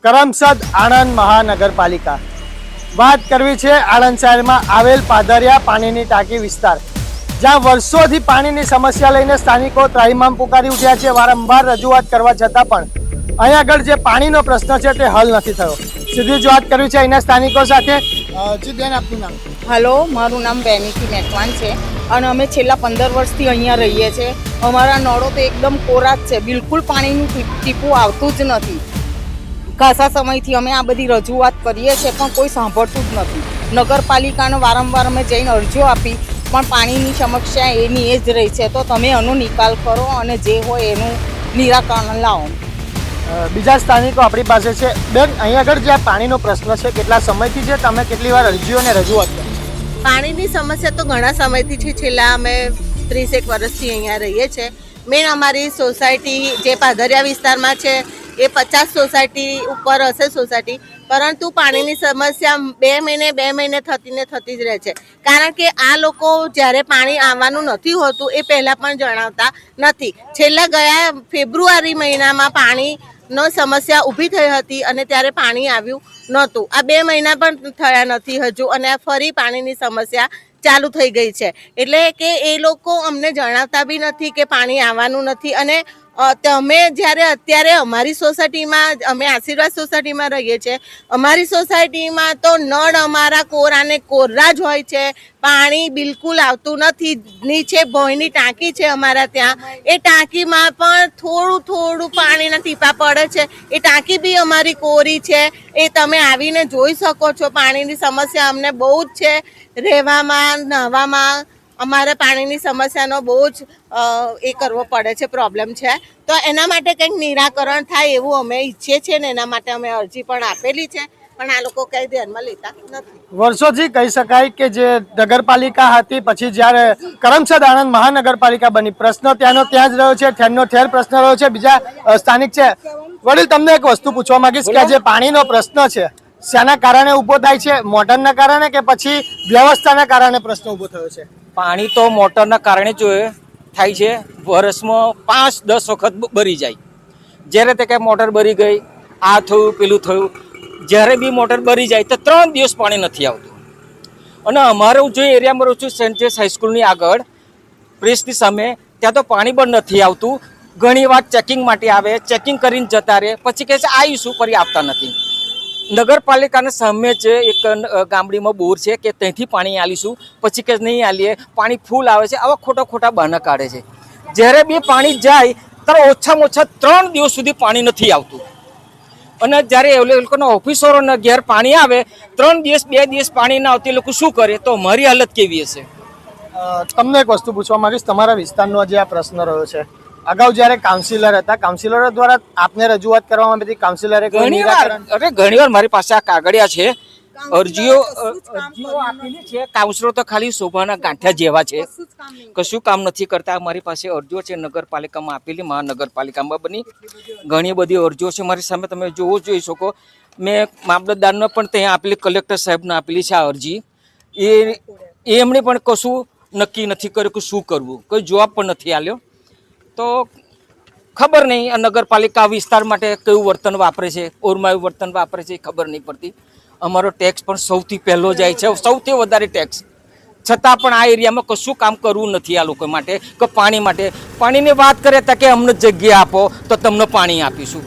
કરમસદ આણંદ મહાનગરપાલિકા વાત કરવી છે આણંદ શહેરમાં આવેલ પાદરિયા પાણીની ટાંકી વિસ્તાર, જ્યાં વર્ષોથી પાણીની સમસ્યા લઈને સ્થાનિકો ત્રાહિમામ પુકારી ઉઠ્યા છે। વારંવાર રજૂઆત કરવા છતાં પણ અહીં આગળ જે પાણીનો પ્રશ્ન છે તે હલ નથી થયો। સીધી જ વાત કરવી છે અહીંના સ્થાનિકો સાથે। જી બેન, આપનું નામ? હેલો, મારું નામ બેનીથી મેકવાન છે અને અમે છેલ્લા 15 વર્ષથી અહીંયા રહીએ છીએ। અમારા નળો તો એકદમ કોરા જ છે, બિલકુલ પાણીનું ટીપું આવતું જ નથી। ખાસા સમયથી અમે આ બધી રજૂઆત કરીએ છીએ પણ કોઈ સાંભળતું જ નથી। નગરપાલિકાને વારંવાર અમે જઈને અરજીઓ આપી પણ પાણીની સમસ્યા એની એ જ રહી છે। તો તમે એનો નિકાલ કરો અને જે હોય એનું નિરાકરણ લાવો। બીજા સ્થાનિકો આપણી પાસે છે। બેન, અહીં આગળ જે આ પાણીનો પ્રશ્ન છે કેટલા સમયથી છે? તમે કેટલી વાર અરજીઓને રજૂઆત કરી? પાણીની સમસ્યા તો ઘણા સમયથી છે, છેલ્લા અમે 30 વર્ષથી અહીંયા રહીએ છીએ। મેન અમારી સોસાયટી જે પાદરિયા વિસ્તારમાં છે એ 50 સોસાયટી ઉપર હશે સોસાયટી, પરંતુ પાણીની સમસ્યા 2 મહિને થતી જ રહે છે। કારણ કે આ લોકો જ્યારે પાણી આવવાનું નથી હોતું એ પહેલાં પણ જણાવતા નથી। છેલ્લા ગયા ફેબ્રુઆરી મહિનામાં પાણીનો સમસ્યા ઊભી થઈ હતી અને ત્યારે પાણી આવ્યું નહોતું। આ 2 મહિના પણ થયા નથી હજુ અને ફરી પાણીની સમસ્યા ચાલુ થઈ ગઈ છે। એટલે કે એ લોકો અમને જણાવતા બી નથી કે પાણી આવવાનું નથી। અને તમે જ્યારે અત્યારે અમારી સોસાયટીમાં, અમે આશીર્વાદ સોસાયટીમાં રહીએ છીએ, અમારી સોસાયટીમાં તો નળ અમારા કોરાને કોરા જ હોય છે, પાણી બિલકુલ આવતું નથી। નીચે ભોંયની ટાંકી છે અમારા ત્યાં, એ ટાંકીમાં પણ થોડું પાણીના ટીપા પડે છે, એ ટાંકી બી અમારી કોરી છે। એ તમે આવીને જોઈ શકો છો। પાણીની સમસ્યા અમને બહુ જ છે, રહેવામાં, નહાવામાં અમારે પાણીની સમસ્યાનો બહુ જ એ કરવો પડે છે, પ્રોબ્લેમ છે। તો એના માટે કંઈક નિરાકરણ થાય એવું અમે ઈચ્છીએ છીએ ને એના માટે અમે અરજી પણ આપેલી છે, પણ આ લોકો કંઈ ધ્યાનમાં લેતા નથી। વર્ષોથી કહી શકાય કે જે નગરપાલિકા હતી પછી જ્યારે કરમસદ આણંદ મહાનગરપાલિકા બની, પ્રશ્ન ત્યાંનો ત્યાં જ રહ્યો છે, ઠેરનો ઠેર પ્રશ્ન રહ્યો છે। બીજા સ્થાનિક છે, વડીલ, તમને એક વસ્તુ પૂછવા માંગીશ કે જે પાણીનો પ્રશ્ન છે શાના કારણે ઊભો થાય છે? મોટરના કારણે કે પછી વ્યવસ્થાના કારણે પ્રશ્ન ઊભો થયો છે? પાણી તો મોટરના કારણે જ થાય છે। વર્ષમાં 5-10 વખત બરી જાય। જ્યારે તે કંઈ મોટર બરી ગઈ, આ થયું પેલું થયું, જ્યારે બી મોટર બરી જાય તો 3 દિવસ પાણી નથી આવતું। અને અમારું જે એરિયામાં રહું છું, સેન્ટ જેસ હાઈસ્કૂલની આગળ પ્રેસની સામે, ત્યાં તો પાણી પણ નથી આવતું। ઘણી વાર ચેકિંગ માટે આવે, ચેકિંગ કરીને જતા રહે, પછી કહે છે આવીશું, ફરી આવતા નથી। નગરપાલિકાના સામે જ એક ગામડીમાં બોર છે કે ત્યાંથી પાણી આલીશું, પછી કે નહીં આલીએ, પાણી ફૂલ આવે છે। આવા ખોટા બહાના કાઢે છે। જ્યારે બી પાણી જાય ત્યારે ઓછામાં ઓછા 3 દિવસ સુધી પાણી નથી આવતું। અને જ્યારે એ લોકોના ઓફિસરોના ઘેર પાણી આવે, 3 દિવસ 2 દિવસ પાણી ના આવતી, એ લોકો શું કરે? તો મારી હાલત કેવી હશે? તમને એક વસ્તુ પૂછવા માંગીશ, તમારા વિસ્તારનો જે આ પ્રશ્ન રહ્યો છે, અગાઉ જ્યારે કાઉન્સિલર હતા, કાઉન્સિલરો દ્વારા આપને રજૂઆત કરવામાં આવી હતી, કાઉન્સિલરે ઘણી વાર મારી પાસે આ કાગળિયા છે, અરજીઓ આપેલી છે। કાઉન્સિલરો તો ખાલી શોભાના ગાંઠિયા જેવા છે, કશું કામ નથી કરતા। મારી પાસે અરજીઓ છે, નગરપાલિકામાં આપેલી, મહાનગરપાલિકામાં બની ઘણી બધી અરજીઓ છે મારી સામે, તમે જોઈ શકો। મેં મામલતદારને પણ ત્યાં આપેલી, કલેક્ટર સાહેબને આપેલી છે આ અરજી। એમણે પણ કશું નક્કી નથી કર્યું કે શું કરવું, કોઈ જવાબ પણ નથી આપ્યો। તો ખબર નહીં આ નગરપાલિકા વિસ્તાર માટે કયું વર્તન વાપરે છે, ઓરમાયું વર્તન વાપરે છે, એ ખબર નહીં પડતી। અમારો ટેક્સ પણ સૌથી પહેલો જાય છે, સૌથી વધારે ટેક્સ, છતાં પણ આ એરિયામાં કશું કામ કરવું નથી આ લોકો માટે કે પાણી માટે। પાણીની વાત કરે તો કે અમને જગ્યા આપો તો તમને પાણી આપીશું।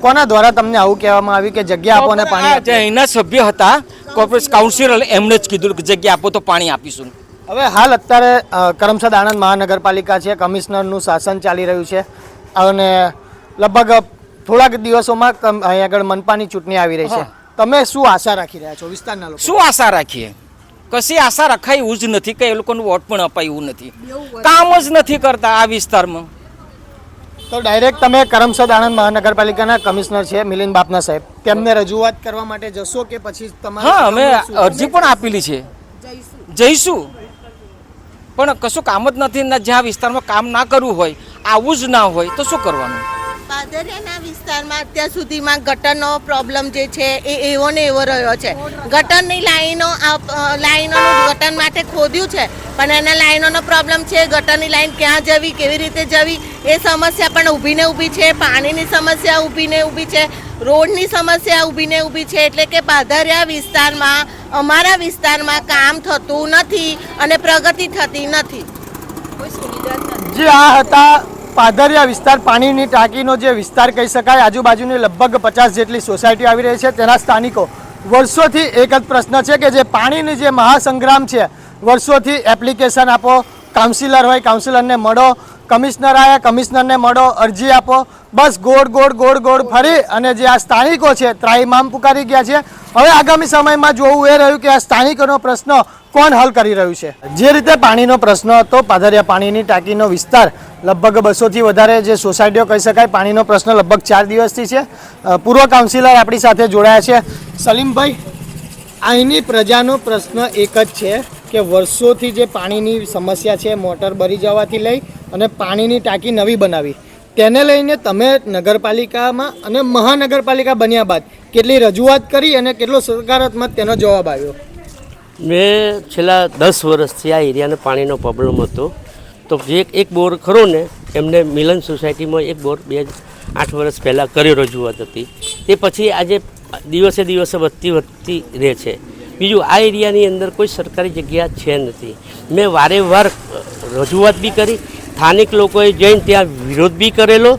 કોના દ્વારા તમને આવું કહેવામાં આવ્યું કે જગ્યા આપો અને પાણી? જે અહીંના સભ્ય હતા, કોર્પોરેટ કાઉન્સિલર, એમણે જ કીધું કે જગ્યા આપો તો પાણી આપીશું। હવે હાલ અત્યારે કરમસદ આણંદ મહાનગરપાલિકા છે, કમિશનરનું શાસન ચાલી રહ્યું છે અને લગભગ થોડાક દિવસોમાં અહીં આગળ મનપાની ચૂંટણી આવી રહી છે। તમે શું આશા રાખી રહ્યા છો વિસ્તારના લોકો? શું આશા રાખીએ? કશી આશા રખાય એવું જ નથી કે એ લોકોનું વોટ પણ અપાય એવું નથી, કામ જ નથી કરતા આ વિસ્તારમાં। તો ડાયરેક્ટ તમે કરમસદ આણંદ મહાનગરપાલિકાના કમિશનર છે મિલિંદ બાપના સાહેબ, તેમને રજૂઆત કરવા માટે જશો કે પછી તમારે? હા, અમે અરજી પણ આપેલી છે, જઈશું, પણ કશું કામ જ નથી। જ્યાં વિસ્તારમાં કામ ના કરવું હોય, આવું જ ના હોય તો શું કરવાનું? પાદરિયાના વિસ્તારમાં અત્યાર સુધીમાં ગટરનો પ્રોબ્લેમ જે છે એ એવો ને એવો રહ્યો છે। ગટરની લાઈનોનું ગટર માટે ખોદ્યું છે પણ એના લાઈનોનો પ્રોબ્લેમ છે। ગટરની લાઈન ક્યાં જવી, કેવી રીતે જવી, એ સમસ્યા પણ ઊભી છે। પાણીની સમસ્યા ઊભી છે। રોડની સમસ્યા ઊભી ને ઊભી છે. એટલે કે પાદરિયા વિસ્તારમાં અમારા વિસ્તારમાં કામ થતું નથી અને પ્રગતિ થતી નથી. જે આ હતા પાદરિયા વિસ્તાર, પાણીની ટાંકીનો જે વિસ્તાર કહી શકાય. આજુબાજુની લગભગ 50 જેટલી સોસાયટી આવી રહી છે. તેના સ્થાનિકો વર્ષોથી એક જ પ્રશ્ન છે કે જે પાણીની જે મહાસંગ્રામ છે, વર્ષોથી એપ્લિકેશન આપો, કાઉન્સિલર હોય કાઉન્સિલરને મળો, કમિશનર આવ્યા કમિશનરને મળો, અરજી આપો, બસ ગોળ ગોળ ગોળ ગોળ ફરી અને જે આ સ્થાનિકો છે ત્રાહિમામ પુકારી ગયા છે. હવે આગામી સમયમાં જોવું એ રહ્યું કે આ સ્થાનિકોનો પ્રશ્ન કોણ હલ કરી રહ્યું છે. જે રીતે પાણીનો પ્રશ્ન હતો, પાદરિયા પાણીની ટાંકીનો વિસ્તાર, લગભગ 200થી વધારે જે સોસાયટીઓ કહી શકાય, પાણીનો પ્રશ્ન લગભગ 4 દિવસથી છે. પૂર્વ કાઉન્સિલર આપણી સાથે જોડાયા છે. સલીમભાઈ, અહીંની પ્રજાનો પ્રશ્ન એક જ છે કે વર્ષોથી જે પાણીની સમસ્યા છે, મોટર બળી જવાથી લઈ અને પાણીની ટાંકી નવી બનાવી, તેને લઈને તમે નગરપાલિકામાં અને મહાનગરપાલિકા બન્યા બાદ કેટલી રજૂઆત કરી અને કેટલો સકારાત્મક તેનો જવાબ આવ્યો? મેં છેલ્લા 10 વર્ષથી આ એરિયાને પાણીનો પ્રોબ્લેમ હતો. તો જે એક બોર ખરો ને, એમને મિલન સોસાયટીમાં એક બોર 8 વર્ષ પહેલાં કર્યો રજૂઆત હતી. તે પછી આજે દિવસે દિવસે વધતી રહે છે. બીજું, આ એરિયાની અંદર કોઈ સરકારી જગ્યા છે નથી. મેં વારેવાર રજૂઆત બી કરી, સ્થાનિક લોકોએ જઈને ત્યાં વિરોધ બી કરેલો.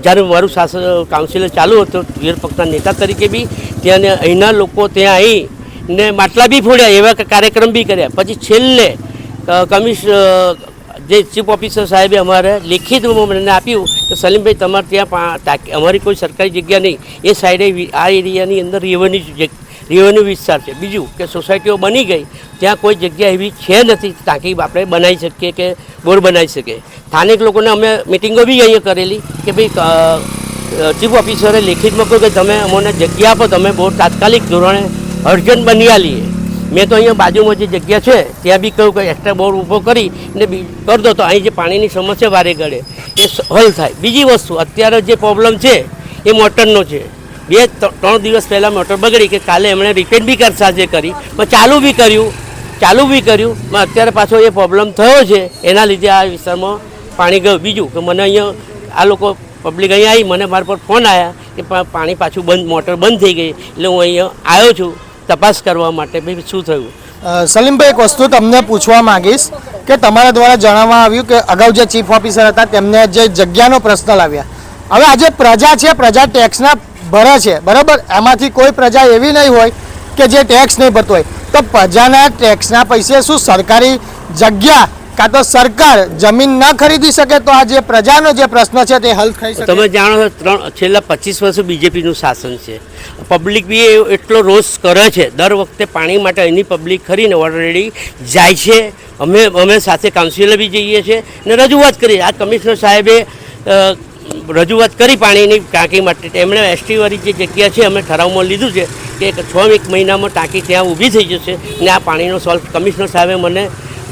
જ્યારે મારું શાસન કાઉન્સિલર ચાલુ હતો, વિરોધ પક્ષના નેતા તરીકે બી ત્યાં અહીંના લોકો ત્યાં આવીને માટલા બી ફોડ્યા, એવા કાર્યક્રમ બી કર્યા. પછી છેલ્લે જે ચીફ ઓફિસર સાહેબે અમારે લેખિતમાં મને આપ્યું કે સલીમભાઈ, તમારે ત્યાં અમારી કોઈ સરકારી જગ્યા નહીં, એ સાઈડે આ એરિયાની અંદર રેવન્યુ વિસ્તાર છે. બીજું કે સોસાયટીઓ બની ગઈ, ત્યાં કોઈ જગ્યા એવી છે નથી ટાંકી આપણે બનાવી શકીએ કે બોર બનાવી શકીએ. સ્થાનિક લોકોને અમે મિટિંગો બી અહીંયા કરેલી કે ભાઈ ચીફ ઓફિસરે લેખિતમાં કહ્યું કે તમે અમને જગ્યા આપો, તમે બોર તાત્કાલિક ધોરણે અર્જન્ટ બની આલીએ. મેં તો અહીંયા બાજુમાં જે જગ્યા છે ત્યાં બી કહ્યું કે એક્સ્ટ્રા બોર ઊભો કરી ને કરી દો, તો અહીં જે પાણીની સમસ્યા વારે ગળે એ હલ થાય. બીજી વસ્તુ, અત્યારે જે પ્રોબ્લેમ છે એ મોટરનો છે. 2-3 દિવસ પહેલાં મોટર બગડી કે કાલે એમણે રિપેર બી સાંજે કરી, પણ ચાલુ બી કર્યું, પણ અત્યારે પાછો એ પ્રોબ્લેમ થયો છે. એના લીધે આ વિસ્તારમાં પાણી ગયું. બીજું કે મને અહીંયા આ લોકો પબ્લિક અહીંયા આવી, મને મારા પર ફોન આવ્યા કે પાણી પાછું મોટર બંધ થઈ ગઈ. એટલે હું અહીંયા આવ્યો છું તપાસ કરવા માટે, ભાઈ શું થયું. સલીમભાઈ, એક વસ્તુ તમને પૂછવા માંગીશ કે તમારા દ્વારા જણાવવામાં આવ્યું કે અગાઉ જે ચીફ ઓફિસર હતા તેમને જે જગ્યાનો પ્રશ્ન લાવ્યા. હવે આજે પ્રજા છે, પ્રજા ટેક્સના ભરે છે, બરાબર? એમાંથી કોઈ પ્રજા એવી નહીં હોય કે જે ટેક્સ નહીં ભરતો હોય. તો પ્રજાના ટેક્સના પૈસે શું સરકારી જગ્યા કાં તો સરકાર જમીન ન ખરીદી શકે? તો આ જે પ્રજાનો જે પ્રશ્ન છે તે હલ થઈ શકે? તમે જાણો છો, છેલ્લા 25 વર્ષ બીજેપીનું શાસન છે. પબ્લિક બી એટલો રોષ કરે છે. દર વખતે પાણી માટે અહીંની પબ્લિક ખરીને ઓલરેડી જાય છે. અમે સાથે કાઉન્સિલર બી જઈએ છીએ ને રજૂઆત કરી. આ કમિશનર સાહેબે રજૂઆત કરી પાણીની ટાંકી માટે. એમણે એસટીવાળી જે જગ્યા છે અમે ઠરાવમાં લીધું છે કે 6 મહિનામાં ટાંકી ત્યાં ઊભી થઈ જશે ને આ પાણીનો સોલ્વ. કમિશનર સાહેબે મને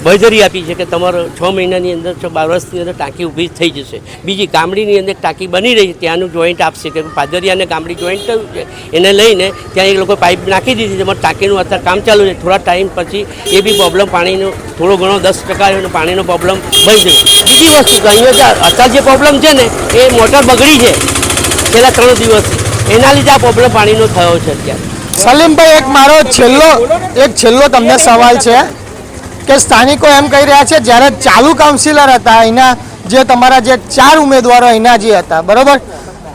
બાંયધરી આપી છે કે તમારો 6 મહિનાની અંદર 12 વર્ષની અંદર ટાંકી ઊભી થઈ જશે. બીજી ગામડીની અંદર ટાંકી બની રહી છે, ત્યાંનું જોઈન્ટ આપશે કે પાદરિયાને ગામડી જોઈન્ટ થયું છે, એને લઈને ત્યાં એ લોકો પાઇપ નાખી દીધી છે. ટાંકીનું અત્યારે કામ ચાલુ છે. થોડા ટાઈમ પછી એ બી પ્રોબ્લેમ પાણીનો થોડો ઘણો 10% પાણીનો પ્રોબ્લેમ બંધ થશે. બીજી વસ્તુ કે અહીંયા અત્યારે જે પ્રોબ્લેમ છે ને એ મોટર બગડી છે છેલ્લા 3 દિવસથી, એના લીધે આ પ્રોબ્લેમ પાણીનો થયો છે અત્યારે. સલીમભાઈ, એક મારો છેલ્લો તમને સવાલ છે કે સ્થાનિકો એમ કહી રહ્યા છે જ્યારે ચાલુ કાઉન્સિલર હતા અહીંના, જે તમારા જે 4 ઉમેદવારો અહીંના જે હતા, બરોબર,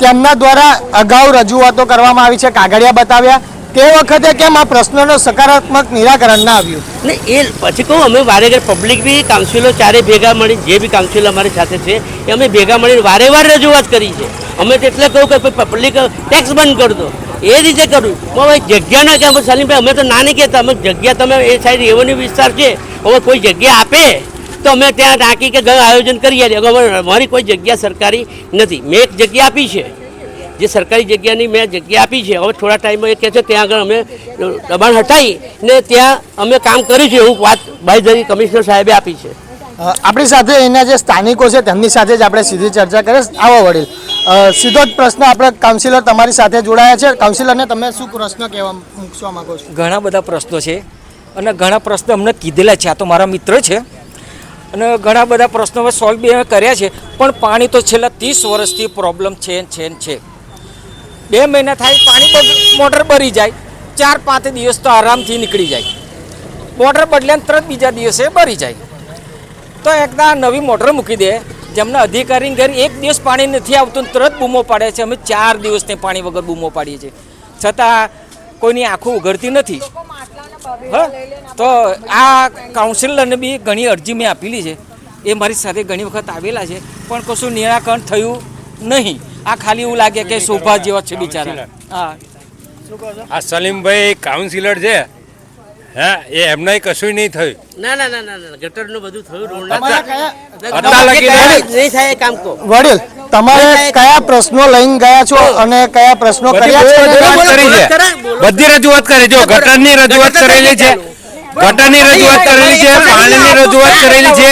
તેમના દ્વારા અગાઉ રજૂઆતો કરવામાં આવી છે, કાગળિયા બતાવ્યા, તે વખતે કેમ આ પ્રશ્નનો સકારાત્મક નિરાકરણ ના આવ્યું? ને એ પછી કહું, અમે વારે પબ્લિક બી કાઉન્સિલર ચારે ભેગા મળી, જે બી કાઉન્સિલર અમારી સાથે છે એ અમે ભેગા મળીને વારે રજૂઆત કરી છે. અમે તો એટલે કહું કે પબ્લિક ટેક્સ બંધ કરી દો, એ રીતે કરવું. ભાઈ જગ્યાના કે સલીમભાઈ, અમે તો ના નહીં કહેતા, અમે જગ્યા તમે એ સાઈડ રેવન્યુ વિસ્તાર છે, હવે કોઈ જગ્યા આપે તો અમે ત્યાં ટાંકી કે આયોજન કરી આવીએ. અમારી કોઈ જગ્યા સરકારી નથી. મેં એક જગ્યા આપી છે, જે સરકારી જગ્યાની મેં જગ્યા આપી છે. હવે થોડા ટાઈમમાં એ કહે છે ત્યાં આગળ અમે દબાણ હટાવી ને ત્યાં અમે કામ કર્યું છે, એવું વાત બાંયધરી કમિશનર સાહેબે આપી છે. આપણી સાથે એના જે સ્થાનિકો છે તેમની સાથે જ આપણે સીધી ચર્ચા કરીએ. આવો વડીલ, સીધો જ પ્રશ્ન, આપણે કાઉન્સિલર તમારી સાથે જોડાયા છે. કાઉન્સિલરને તમે શું પ્રશ્ન મૂકવા માંગો છો? ઘણા બધા પ્રશ્નો છે અને ઘણા પ્રશ્નો અમને કીધેલા છે. આ તો મારા મિત્ર છે અને ઘણા બધા પ્રશ્નો અમે સોલ્વ બી કર્યા છે. પણ પાણી તો છેલ્લા 30 વર્ષથી પ્રોબ્લેમ છે. 2 મહિના થાય પાણી મોટર બરી જાય, 4-5 દિવસ તો આરામથી નીકળી જાય. મોટર બદલે તરત બીજા દિવસે બરી જાય. તો એકદા નવી મોટર મૂકી દે. જેમના અધિકારી ઘરે 1 દિવસ પાણી નથી આવતું તરત બૂમો પાડે છે. અમે 4 દિવસથી પાણી વગર બૂમો પાડીએ છીએ, છતાં કોઈની આંખો ઉઘડતી નથી. હા, તો આ કાઉન્સિલરને બી ઘણી અરજી મેં આપેલી છે. એ મારી સાથે ઘણી વખત આવેલા છે, પણ કશું નિરાકરણ થયું નહીં. આ ખાલી એવું લાગે કે શોભા જેવા છે બિચારા. હા, આ સલીમભાઈ કાઉન્સિલર છે, હા, એ એમને કશું નહીં થયું. ના ના ના ના ના ગટરનું બધું થયું તમારા કયા નહીં થાય એ કામ કો વડીલ તમારે કયા પ્રશ્નો લઈને ગયા છો અને કયા પ્રશ્નો કર્યા છે? રજૂઆત કરી છે, બધી રજૂઆત કરી. જો ગટરની રજૂઆત કરેલી છે, ગટરની રજૂઆત કરેલી છે, પાણીની રજૂઆત કરેલી છે,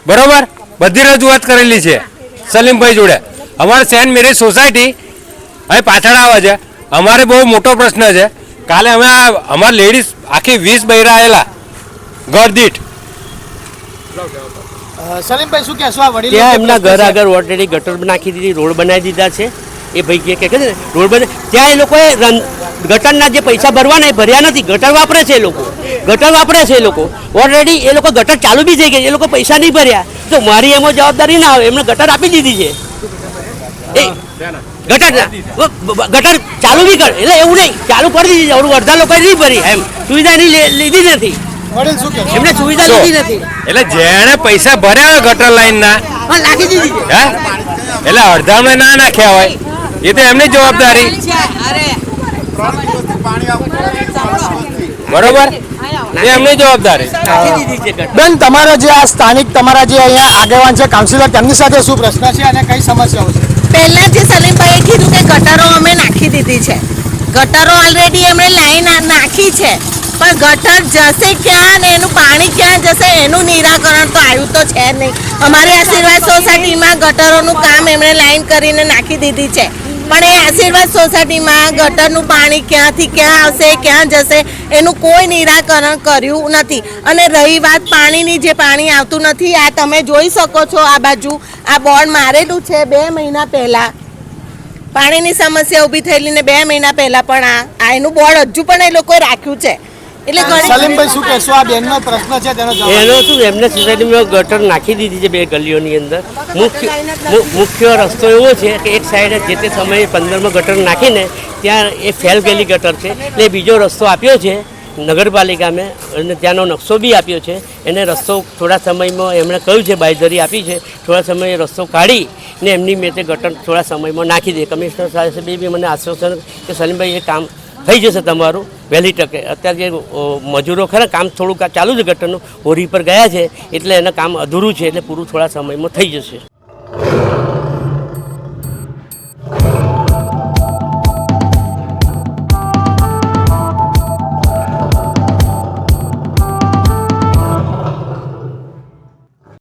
બરોબર, બધી રજૂઆત કરેલી છે સલીમભાઈ જોડે. અમારે સેન્ટ મેરી સોસાયટી અહીં પાછળ આવે છે. અમારે બહુ મોટો પ્રશ્ન છે. કાલે અમે અમારા લેડીઝ આખી 20 બૈરા આવેલા ઘર દીઠ. સલીમભાઈ શું કહેશો આ વડીલ? ત્યાં એમના ઘર આગળ ઓલરેડી ગટર નાખી દીધી, રોડ બનાવી દીધા છે. એ ભાઈ કે છે ને રોડ બને ત્યાં એ લોકોએ ગટરના જે પૈસા ભરવાના એ ભર્યા નથી. ગટર વાપરે છે એ લોકો, ગટર વાપરે છે એ લોકો ઓલરેડી. એ લોકો ગટર ચાલુ બી થઈ ગઈ, એ લોકો પૈસા નહીં ભર્યા. તો મારી એમાં જવાબદારી ના આવે. એમને ગટર આપી દીધી છે. એ ગટર ચાલુ બી કર એટલે એવું નહીં, ચાલુ કરી દીધી. અડધા લોકો નહીં ભરી, એમ સુવિધા એની લીધી નથી. વડીલ શું કહેશો? એમને સુવિધા લીધી નથી એટલે જેણે પૈસા ભર્યા ગટર લાઈન ના, હા નાખી દીધી છે. હે, એટલે અડધામાં ના નાખ્યા હોય એ તો એમની જવાબદારી, બરોબર, એ એમની જવાબદારી. નાખી દીધી છે ગટર. બેન, તમારા જે આ સ્થાનિક તમારા જે અહીંયા આગેવાન છે કાઉન્સિલર, તેમની સાથે શું પ્રશ્ન છે અને કઈ સમસ્યાઓ છે? પહેલા જે સલીમભાઈએ કીધું કે ગટરો અમે નાખી દીધી છે, ગટરો ઓલરેડી એમણે લાઈન નાખી છે, પણ ગટર જશે ક્યાં ને એનું પાણી ક્યાં જશે એનું નિરાકરણ તો આવ્યું તો છે નહીં. અમારી આશીર્વાદ સોસાયટીમાં ગટરોનું કામ એમણે લાઈન કરીને નાખી દીધી છે, પણ એ આશીર્વાદ સોસાયટીમાં ગટરનું પાણી ક્યાંથી ક્યાં આવશે, ક્યાં જશે એનું કોઈ નિરાકરણ કર્યું નથી. અને રહી વાત પાણીની, જે પાણી આવતું નથી, આ તમે જોઈ શકો છો આ બાજુ આ બોર્ડ મારેલું છે. 2 મહિના પહેલાં પાણીની સમસ્યા ઊભી થયેલી ને 2 મહિના પહેલાં પણ આ એનું બોર્ડ હજુ પણ એ લોકોએ રાખ્યું છે. એટલે સલીમભાઈ શું કહેશો? આ બેનનો પ્રશ્ન છે તેનો જવાબ. એનો શું એમને સોસાયટીમાં ગટર નાખી દીધી છે 2 ગલીઓની અંદર. મુખ્ય રસ્તો એવો છે કે એક સાઈડે જે તે સમયે 15માં ગટર નાખીને ત્યાં એ ફેલ ગયેલી ગટર છે, એટલે બીજો રસ્તો આપ્યો છે નગરપાલિકાને, અને ત્યાંનો નકશો બી આપ્યો છે. એને રસ્તો થોડા સમયમાં એમણે કહ્યું છે, બાંયધરી આપી છે, થોડા સમયે રસ્તો કાઢી ને એમની મેં તે ગટર થોડા સમયમાં નાખી દે. કમિશનર સાહેબ બી મને આશ્વાસન કે સલીમભાઈ એ કામ થઈ જશે તમારું વહેલી તકે. અત્યારે જે મજૂરો ખરા કામ થોડું ચાલુ છે ગટરનું, હોરી પર ગયા છે, એટલે એનું કામ અધૂરું છે, એટલે પૂરું થોડા સમયમાં થઈ જશે.